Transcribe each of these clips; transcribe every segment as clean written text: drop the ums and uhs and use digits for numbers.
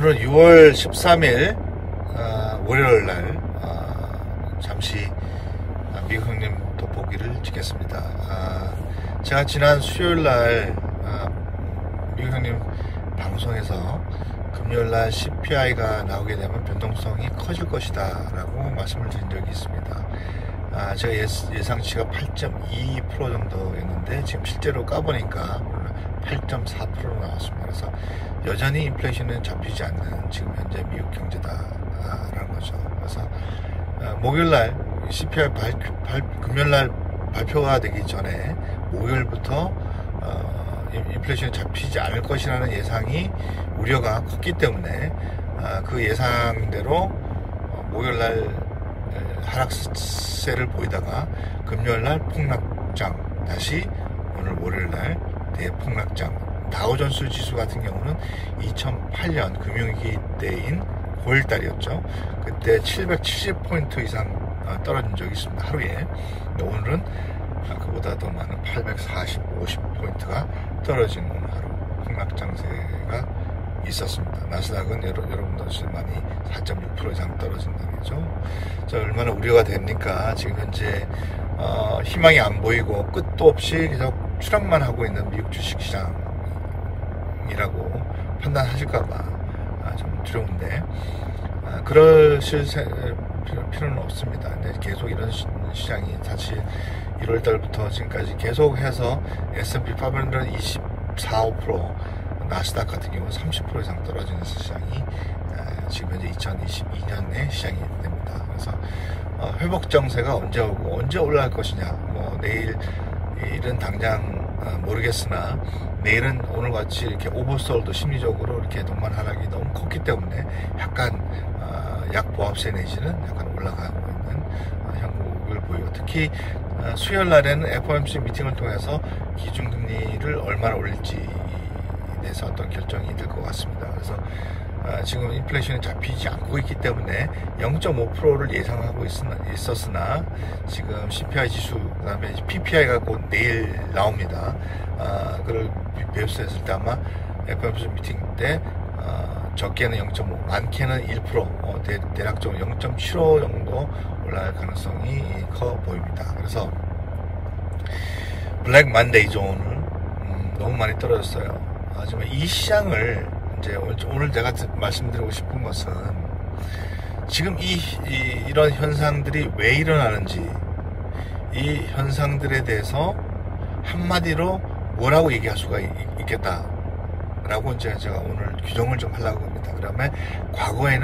오늘은 6월 13일 월요일날 잠시 미국 형님 돋보기를 찍겠습니다. 제가 지난 수요일날 미국 형님 방송에서 금요일날 CPI가 나오게 되면 변동성이 커질 것이다 라고 말씀을 드린 적이 있습니다. 제가 예상치가 8.2% 정도였는데 지금 실제로 까보니까 8.4%로 나왔습니다. 그래서 여전히 인플레이션은 잡히지 않는 지금 현재 미국 경제다라는 거죠. 그래서 목요일날 CPI 금요일날 발표가 되기 전에 목요일부터 인플레이션이 잡히지 않을 것이라는 예상이 우려가 컸기 때문에 그 예상대로 목요일날 하락세를 보이다가 금요일날 폭락장, 다시 오늘 월요일날 대폭락장. 다우존스 지수 같은 경우는 2008년 금융위기 때인 9월달이었죠. 그때 770포인트 이상 떨어진 적이 있습니다. 하루에. 오늘은 그보다 더 많은 850포인트가 떨어진 하루 폭락장세가 있었습니다. 나스닥은 여러분들 많이 4.6% 이상 떨어진다는 거죠. 자, 얼마나 우려가 됩니까? 지금 현재 희망이 안 보이고 끝도 없이 계속 추락만 하고 있는 미국 주식시장이라고 판단하실까봐 좀 두려운데 그러실 필요는 없습니다. 근데 계속 이런 시장이 사실 1월달부터 지금까지 계속해서 S&P 500은 24, 5%, 나스닥 같은 경우는 30% 이상 떨어지는 시장이 지금 현재 2022년의 시장이 됩니다. 그래서 회복 정세가 언제 오고 언제 올라갈 것이냐, 뭐 내일은 당장 모르겠으나 내일은 오늘같이 이렇게 오버솔도 심리적으로 이렇게 동반 하락이 너무 컸기 때문에 약간 약보합세 내지는 약간 올라가고 있는 형국을 보이고, 특히 수요일 날에는 FOMC 미팅을 통해서 기준금리를 얼마나 올릴지에 대해서 어떤 결정이 될 것 같습니다. 그래서 지금 인플레이션이 잡히지 않고 있기 때문에 0.5%를 예상하고 있었으나 지금 CPI 지수, 그 다음에 PPI가 곧 내일 나옵니다. 그걸 배수했을 때 아마 FOMC 미팅 때 적게는 0.5, 많게는 1%, 대략적으로 0.75 정도 올라갈 가능성이 커 보입니다. 그래서 블랙 만데이죠. 오늘 너무 많이 떨어졌어요. 하지만 이 시장을 이제 오늘 제가 말씀드리고 싶은 것은 지금 이런 현상들이 왜 일어나는지, 이 현상들에 대해서 한마디로 뭐라고 얘기할 수가 있겠다라고 이제 제가 오늘 규정을 좀 하려고 합니다. 그다음에 과거의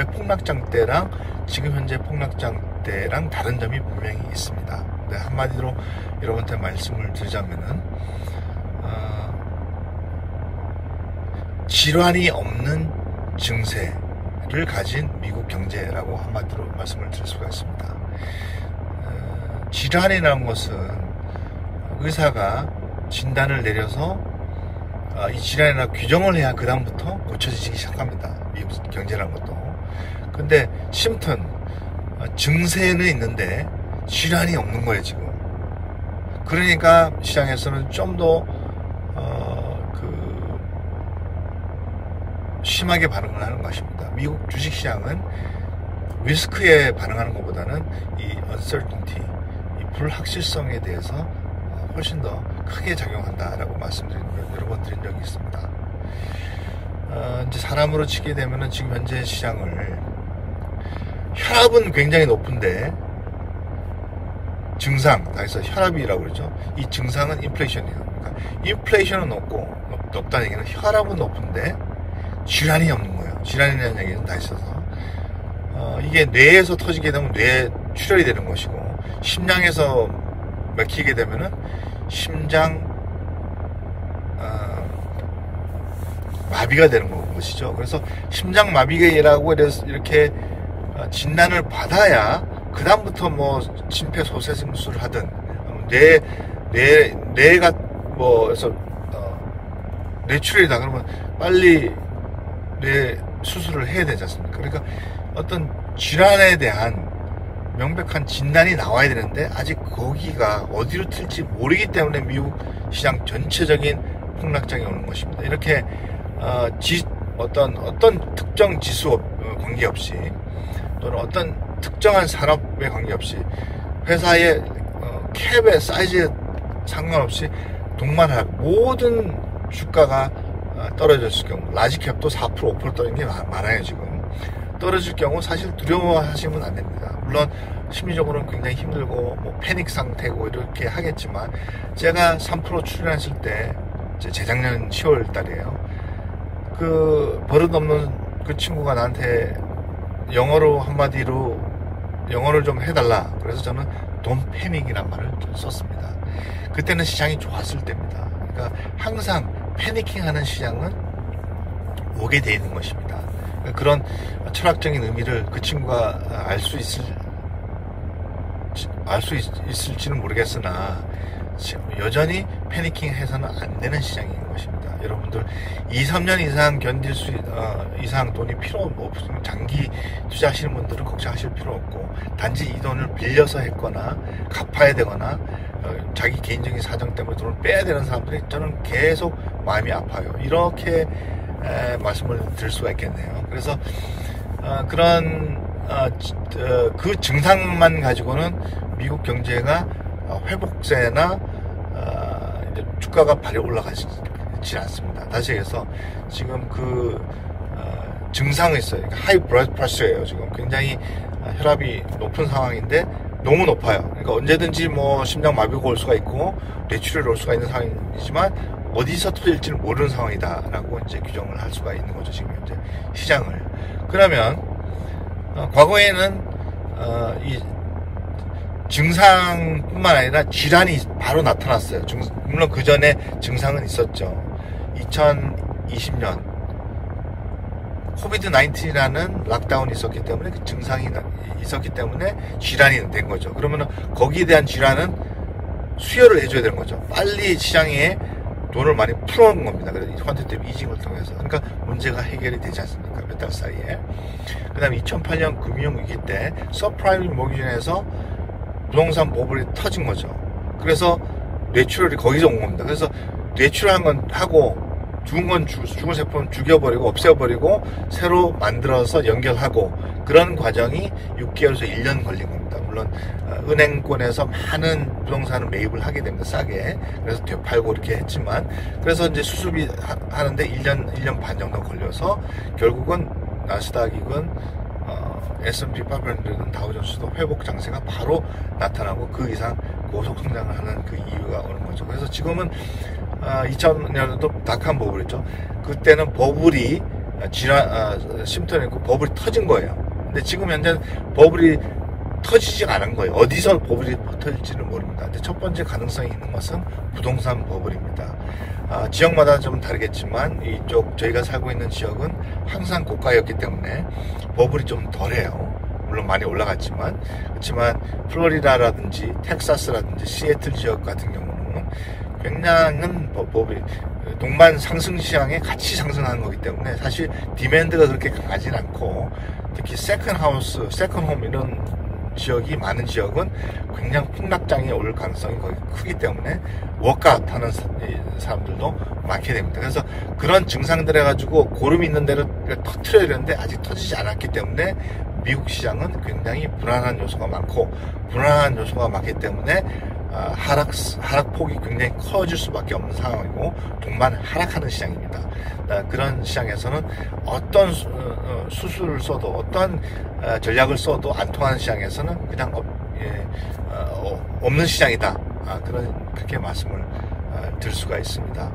폭락장 때랑 지금 현재 폭락장 때랑 다른 점이 분명히 있습니다. 네, 한마디로 여러분한테 말씀을 드리자면은 질환이 없는 증세를 가진 미국 경제라고 한마디로 말씀을 드릴 수가 있습니다. 질환이라는 것은 의사가 진단을 내려서 이 질환이나 규정을 해야 그 다음부터 고쳐지기 시작합니다. 미국 경제라는 것도. 근데 심튼 증세는 있는데 질환이 없는 거예요 지금. 그러니까 시장에서는 좀 더 심하게 반응을 하는 것입니다. 미국 주식시장은 리스크에 반응하는 것보다는 이 uncertainty, 이 불확실성에 대해서 훨씬 더 크게 작용한다라고 여러 번 드린 적이 있습니다. 이제 사람으로 치게 되면은 지금 현재 시장을 혈압은 굉장히 높은데 증상, 다해서 혈압이라고 그러죠. 이 증상은 인플레이션이에요. 그러니까 인플레이션은 높다는 얘기는 혈압은 높은데 질환이 없는 거예요. 질환이라는 얘기는 다 있어서 이게 뇌에서 터지게 되면 뇌 출혈이 되는 것이고, 심장에서 막히게 되면은 심장 마비가 되는 것이죠. 그래서 심장 마비라고 이렇게 진단을 받아야 그 다음부터 뭐 심폐소생술을 하든 뇌가 뭐에서 뇌출혈이다 그러면 빨리 뇌 수술을 해야 되지 않습니까? 그러니까 어떤 질환에 대한 명백한 진단이 나와야 되는데 아직 거기가 어디로 튈지 모르기 때문에 미국 시장 전체적인 폭락장이 오는 것입니다. 이렇게 어떤 특정 지수 관계없이 또는 어떤 특정한 산업에 관계없이 회사의 캡의 사이즈에 상관없이 동반할 모든 주가가 떨어졌을 경우, 라지캡도 4% 5% 떨어진 게 많아요. 지금 떨어질 경우 사실 두려워하시면 안 됩니다. 물론 심리적으로는 굉장히 힘들고 뭐 패닉 상태고 이렇게 하겠지만, 제가 3% 출연했을 때 재작년 10월 달이에요. 그 버릇없는 그 친구가 나한테 영어로 한마디로 영어를 좀 해달라. 그래서 저는 Don't panic이란 말을 썼습니다. 그때는 시장이 좋았을 때입니다. 그러니까 항상 패니킹하는 시장은 오게 돼 있는 것입니다. 그런 철학적인 의미를 그 친구가 알 수 있을지는 모르겠으나 여전히 패니킹해서는 안 되는 시장인 것입니다. 여러분들 2-3년 이상 견딜 수 이상 돈이 필요 없으면 장기 투자하시는 분들은 걱정하실 필요 없고, 단지 이 돈을 빌려서 했거나 갚아야 되거나 자기 개인적인 사정 때문에 돈을 빼야 되는 사람들이 저는 계속 마음이 아파요. 이렇게 말씀을 드릴 수가 있겠네요. 그래서 그런 그 증상만 가지고는 미국 경제가 회복세나 이제 주가가 발이 올라가지 않습니다. 다시 해서 지금 그 증상이 있어요. 하이 블러드 프레셔예요. 지금 굉장히 혈압이 높은 상황인데 너무 높아요. 그러니까 언제든지 뭐 심장 마비가 올 수가 있고 뇌출혈이 올 수가 있는 상황이지만 어디서 터질지는 모르는 상황이다라고 이제 규정을 할 수가 있는 거죠. 지금 현재 시장을. 그러면 과거에는 이 증상뿐만 아니라 질환이 바로 나타났어요. 물론 그 전에 증상은 있었죠. 2020년 코비드-19이라는 락다운이 있었기 때문에 그 증상이 있었기 때문에 질환이 된 거죠. 그러면은 거기에 대한 질환은 수혈을 해줘야 되는 거죠. 빨리 시장에 돈을 많이 풀어놓은 겁니다. 그래서 퀀티테이티브 이징을 통해서. 그러니까 문제가 해결이 되지 않습니까? 몇 달 사이에. 그 다음에 2008년 금융위기 때 서프라임 모기지에서 부동산 버블이 터진 거죠. 그래서 뇌출혈이 거기서 온 겁니다. 그래서 뇌출혈한 건 하고 죽은 세포는 죽여버리고 없애버리고 새로 만들어서 연결하고, 그런 과정이 6개월에서 1년 걸린 겁니다. 물론 은행권에서 많은 부동산을 매입을 하게 됩니다. 싸게. 그래서 되팔고 이렇게 했지만, 그래서 이제 수습이 하는데 1년 반 정도 걸려서 결국은 나스닥이건 S&P 500은 다우존스도 회복 장세가 바로 나타나고 그 이상 고속 성장을 하는 그 이유가 오는 거죠. 그래서 지금은 2000년도 닷컴 버블이죠. 그때는 버블이 심턴이 있고 버블이 터진 거예요. 근데 지금 현재 버블이 터지지 않은 거예요. 어디서 버블이 터질지는 모릅니다. 근데 첫 번째 가능성이 있는 것은 부동산 버블입니다. 지역마다 좀 다르겠지만 이쪽 저희가 살고 있는 지역은 항상 고가였기 때문에 버블이 좀 덜해요. 물론 많이 올라갔지만, 그렇지만 플로리다라든지 텍사스라든지 시애틀 지역 같은 경우는 굉장한 버블이 동반 상승 시장에 같이 상승하는 거기 때문에 사실 디맨드가 그렇게 강하진 않고, 특히 세컨 하우스, 세컨 홈 이런 지역이 많은 지역은 굉장히 폭락장에 올 가능성이 거의 크기 때문에 워크아웃 하는 사람들도 많게 됩니다. 그래서 그런 증상들 해가지고 고름 있는 데를 터트려야 되는데 아직 터지지 않았기 때문에 미국 시장은 굉장히 불안한 요소가 많고, 불안한 요소가 많기 때문에 하락폭이 굉장히 커질 수밖에 없는 상황이고, 동반 하락하는 시장입니다. 그런 시장에서는 어떤 수술을 써도 어떤 전략을 써도 안 통하는 시장에서는 그냥 없는 시장이다. 그렇게 말씀을 드릴 수가 있습니다.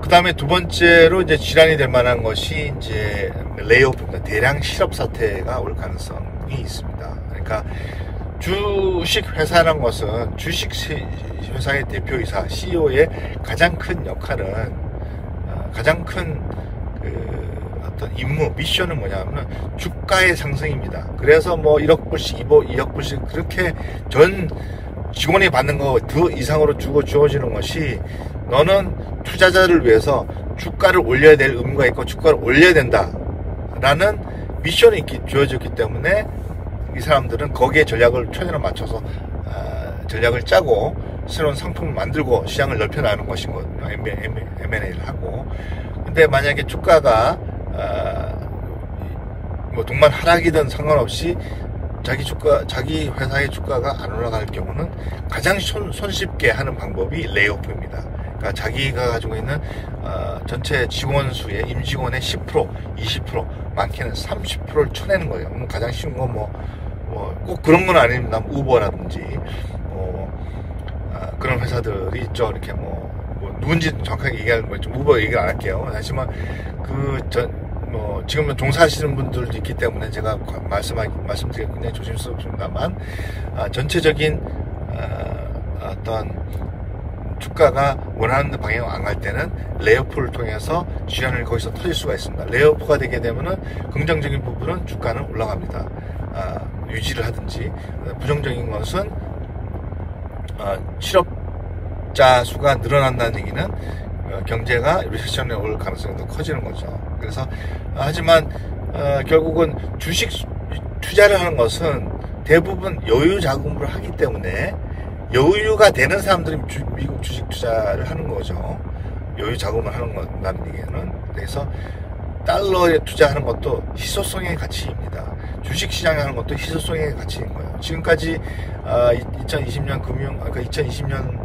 그 다음에 두 번째로 이제 질환이 될 만한 것이 이제 레이오프입니다. 대량 실업 사태가 올 가능성이 있습니다. 그러니까 주식 회사라는 것은 주식 회사의 대표이사 CEO의 가장 큰 역할은 가장 큰 어떤 임무, 미션은 뭐냐면 주가의 상승입니다. 그래서 뭐 1억 불씩, 2억 불씩 그렇게 전 직원이 받는 거 더 이상으로 주어지는 것이, 너는 투자자를 위해서 주가를 올려야 될 의무가 있고 주가를 올려야 된다라는 미션이 주어졌기 때문에 이 사람들은 거기에 전략을 최대한 맞춰서 전략을 짜고 새로운 상품을 만들고 시장을 넓혀나가는 것인 거거든요. M&A를 하고. 근데 만약에 주가가 뭐 동반 하락이든 상관없이 자기 회사의 주가가 안 올라갈 경우는 가장 손쉽게 하는 방법이 레이오프입니다. 그러니까 자기가 가지고 있는 전체 직원 수의 임직원의 10%, 20%, 많게는 30%를 쳐내는 거예요. 가장 쉬운 건 꼭 그런 건 아닙니다. 우버라든지 그런 회사들이 있죠. 이렇게 누군지 정확하게 얘기하는 거 좀 우버 얘기를 안 할게요. 하지만 지금은 종사하시는 분들도 있기 때문에 제가 말씀드리기 굉장히 조심스럽습니다만, 전체적인, 어떤, 주가가 원하는 방향으로 안 갈 때는 레이오프를 통해서 지연을 거기서 터질 수가 있습니다. 레이오프가 되게 되면은 긍정적인 부분은 주가는 올라갑니다. 유지를 하든지, 부정적인 것은, 실업자 수가 늘어난다는 얘기는 경제가 리세션에 올 가능성이 더 커지는 거죠. 그래서 하지만 결국은 주식 투자를 하는 것은 대부분 여유 자금으로 하기 때문에 여유가 되는 사람들이 미국 주식 투자를 하는 거죠. 여유 자금을 하는 거라는 얘기는. 그래서 달러에 투자하는 것도 희소성의 가치입니다. 주식 시장에 하는 것도 희소성의 가치인 거예요. 지금까지 2020년 그러니까 2020년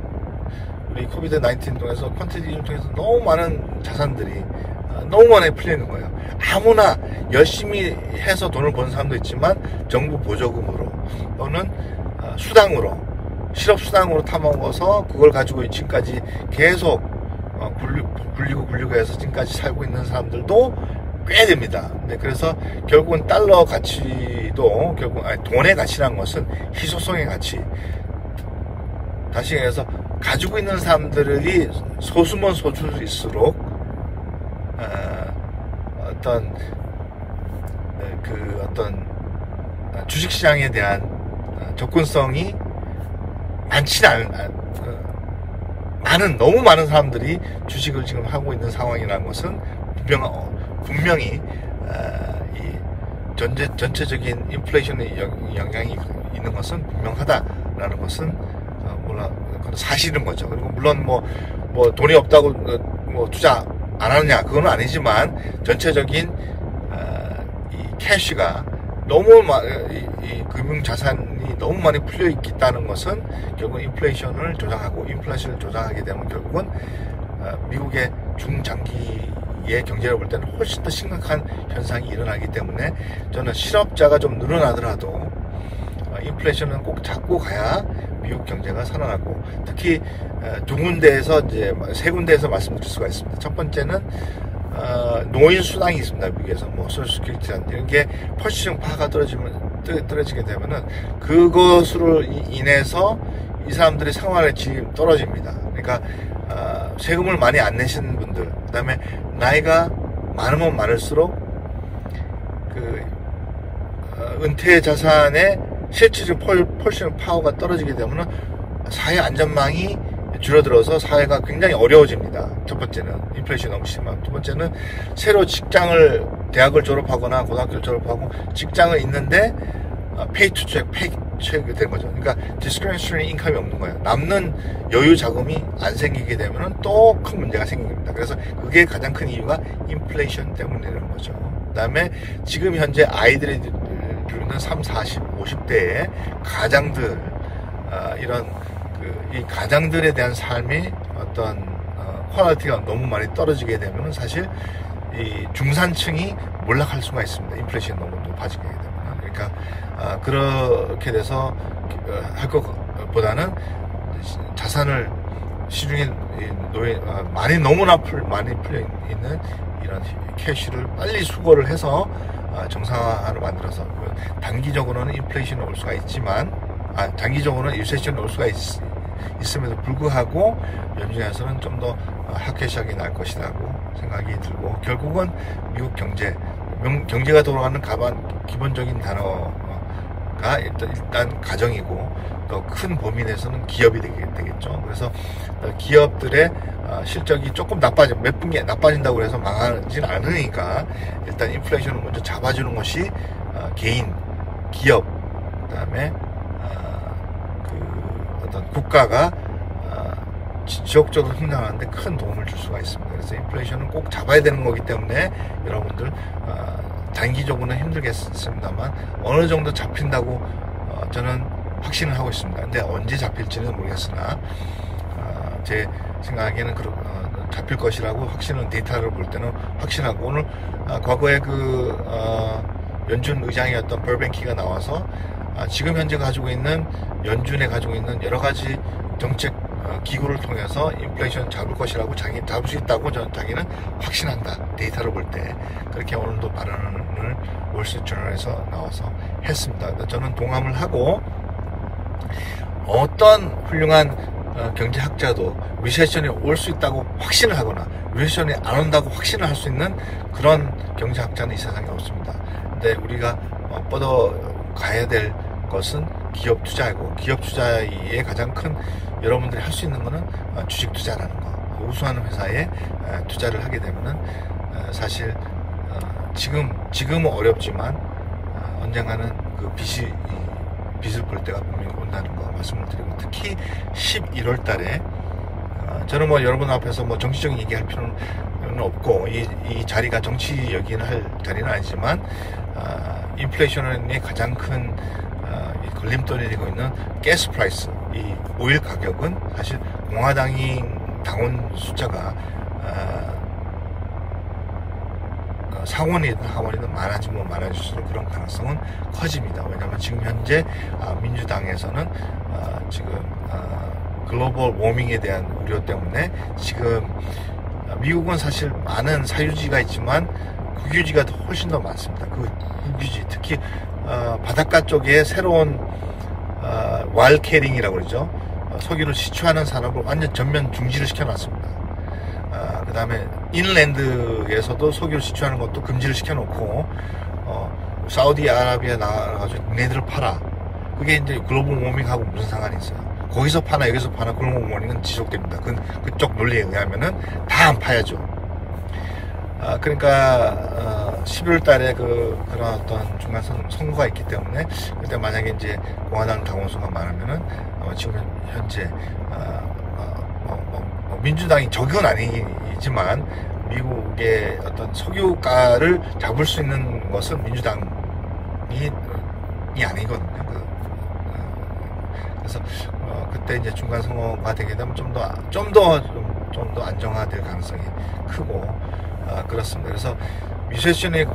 우리 코비드-19 통해서 퀀티티를 통해서 너무 많은 자산들이 너무 많이 풀리는 거예요. 아무나 열심히 해서 돈을 버는 사람도 있지만 정부 보조금으로 또는 수당으로 실업수당으로 타먹어서 그걸 가지고 지금까지 계속 굴리고 해서 지금까지 살고 있는 사람들도 꽤 됩니다. 네, 그래서 결국은 달러 가치도 돈의 가치라는 것은 희소성의 가치. 다시 해서 가지고 있는 사람들이 소수면 소수일수록 어떤 주식시장에 대한 접근성이 많지는 너무 많은 사람들이 주식을 지금 하고 있는 상황이라는 것은 분명히 이 전체적인 인플레이션의 영향이 있는 것은 분명하다라는 것은 사실인 거죠. 그리고 물론 돈이 없다고 투자 안 하느냐 그건 아니지만 전체적인 이 캐시가 너무 이 금융 자산이 너무 많이 풀려 있다는 것은 결국 인플레이션을 조장하고 인플레이션을 조장하게 되면 결국은 미국의 중장기의 경제를 볼 때는 훨씬 더 심각한 현상이 일어나기 때문에 저는 실업자가 좀 늘어나더라도 인플레이션은 꼭 잡고 가야 미국 경제가 살아나고, 특히 세 군데에서 말씀드릴 수가 있습니다. 첫 번째는 노인 수당이 있습니다. 미국에서 소셜시큐리티라는 이런 게 펄싱 파가 떨어지게 되면은 그것으로 인해서 이 사람들의 생활의 질이 떨어집니다. 그러니까 세금을 많이 안 내시는 분들, 그다음에 나이가 많으면 많을수록 은퇴 자산의 실질적인 펄싱 파워가 떨어지게 되면 사회 안전망이 줄어들어서 사회가 굉장히 어려워집니다. 첫 번째는 인플레이션이 너무 심하고, 두 번째는 새로 대학을 졸업하거나 고등학교를 졸업하고 직장을 있는데 페이 투 된 거죠. 그러니까 디스크리미네이션 인컴이 없는 거예요. 남는 여유 자금이 안 생기게 되면 또 큰 문제가 생깁니다. 그래서 그게 가장 큰 이유가 인플레이션 때문이라는 거죠. 그 다음에 지금 현재 아이들이 이루는 30, 40, 50대의 가장들, 이 가장들에 대한 삶이 어떤 퀄리티가 너무 많이 떨어지게 되면 사실 이 중산층이 몰락할 수가 있습니다. 인플레이션이 너무 높아지게 되면. 그러니까 그렇게 돼서 할 것보다는 자산을 시중에 너무나 많이 풀려 있는 이런 캐시를 빨리 수거를 해서 정상화를 만들어서 단기적으로는 인플레이션이 올 수가 있지만 단기적으로는 리세션이 올 수가 있음에도 불구하고 연준에서는 좀 더 하캐시하게 날 것이라고 생각이 들고, 결국은 미국 경제가 돌아가는 기본적인 단어가 일단 가정이고 또 큰 범위 내에서는 기업이 되겠죠. 그래서 기업들의 실적이 조금 몇 분기 나빠진다고 해서 망하진 않으니까 일단 인플레이션을 먼저 잡아주는 것이 개인, 기업, 그다음에 어떤 국가가 지속적으로 성장하는데 큰 도움을 줄 수가 있습니다. 그래서 인플레이션은 꼭 잡아야 되는 거기 때문에 여러분들 단기적으로는 힘들겠습니다만 어느 정도 잡힌다고 저는 확신을 하고 있습니다. 근데 언제 잡힐지는 모르겠으나 제 생각에는 잡힐 것이라고 확신은 데이터를 볼 때는 확신하고 오늘 과거에 연준 의장이었던 벌뱅키가 나와서 지금 현재 가지고 있는 연준에 가지고 있는 여러 가지 정책 기구를 통해서 인플레이션 잡을 것이라고 잡을 수 있다고 자기는 확신한다. 데이터를 볼 때 그렇게 오늘도 발언을 월스트리트저널에서 나와서 했습니다. 저는 동감을 하고 어떤 훌륭한 경제학자도 리세션이 올 수 있다고 확신을 하거나 리세션이 안 온다고 확신을 할 수 있는 그런 경제학자는 이 세상에 없습니다. 근데 우리가 뻗어가야 될 것은 기업 투자이고 기업 투자의 가장 큰 여러분들이 할 수 있는 것은 주식 투자라는 거. 우수한 회사에 투자를 하게 되면은 사실 지금은 어렵지만 언젠가는 그 빚을 볼 때가 분명히 온다는 거 말씀을 드리고 특히 11월 달에 저는 여러분 앞에서 정치적인 얘기할 필요는 없고 이 자리가 정치 얘기를 할 자리는 아니지만 인플레이션의 가장 큰 걸림돌이 되고 있는 가스 프라이스, 이 오일 가격은 사실 공화당이 당원 숫자가 상원이든 하원이든 많아지면 많아질수록 그런 가능성은 커집니다. 왜냐하면 지금 현재 민주당에서는 지금 글로벌 워밍에 대한 우려 때문에 지금 미국은 사실 많은 사유지가 있지만 국유지가 훨씬 더 많습니다. 그 국유지 특히 바닷가 쪽에 새로운 와일캐링이라고 그러죠. 석유를 시추하는 산업을 완전 전면 중지를 시켜놨습니다. 그 다음에 인랜드에서도 석유를 시추하는 것도 금지를 시켜놓고 사우디아라비아 나가가지고 니네들을 팔아. 그게 이제 글로벌 워밍하고 무슨 상관이 있어요. 거기서 파나 여기서 파나 글로벌 워밍은 지속됩니다. 그쪽 논리에 의하면은 다 안 파야죠. 그러니까 11월 달에 그런 어떤 중간 선거가 있기 때문에 그때 만약에 이제 공화당 당원수가 많으면은 지금 현재 민주당이 적은 아니지만 미국의 어떤 석유가를 잡을 수 있는 것은 민주당이 아니거든요. 그래서 그때 이제 중간 선거가 되게 되면 좀 더 안정화될 가능성이 크고 그렇습니다. 그래서 리세션이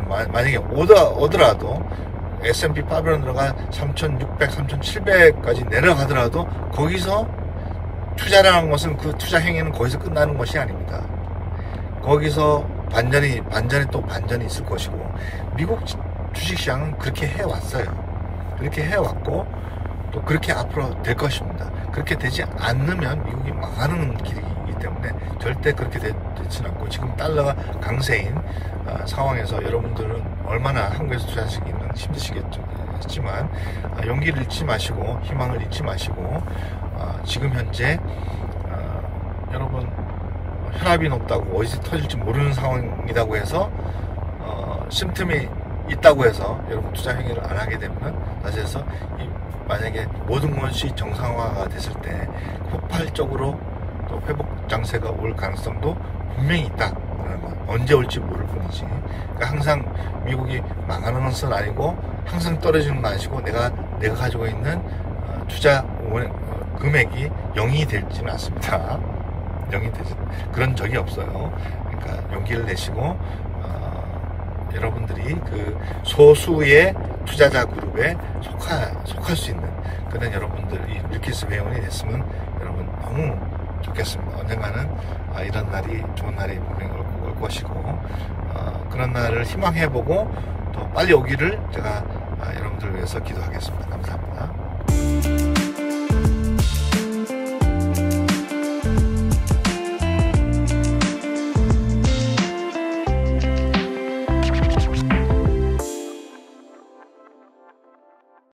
만약에 오더라도 S&P 500가 3,600, 3,700까지 내려가더라도 거기서 투자라는 것은 그 투자 행위는 거기서 끝나는 것이 아닙니다. 거기서 반전이 있을 것이고 미국 주식시장은 그렇게 해왔어요. 그렇게 해왔고 또 그렇게 앞으로 될 것입니다. 그렇게 되지 않으면 미국이 망하는 길이기 때문에 절대 그렇게 되지는 않고 지금 달러가 강세인 상황에서 여러분들은 얼마나 한국에서 투자하시기는 힘드시겠지만 용기를 잃지 마시고 희망을 잃지 마시고 지금 현재 여러분 혈압이 높다고 어디서 터질지 모르는 상황이라고 해서 심틈이 있다고 해서 여러분 투자 행위를 안 하게 되면 사실 만약에 모든 것이 정상화가 됐을 때 폭발적으로 또 회복 장세가 올 가능성도 분명히 있다. 언제 올지 모를 뿐이지. 그러니까 항상 미국이 망하는 것은 아니고 항상 떨어지는 건 아니고 내가 가지고 있는 투자 금액이 0이 되지는 않습니다. 0이 되지 그런 적이 없어요. 그러니까 용기를 내시고 여러분들이 그 소수의 투자자 그룹에 속할 수 있는 그런 여러분들이 밀키스 회원이 됐으면 여러분 너무 좋겠습니다. 언젠가는 이런 날이 좋은 날이 분명히 올 것이고 그런 날을 희망해보고 또 빨리 오기를 제가 여러분들을 위해서 기도하겠습니다. 감사합니다.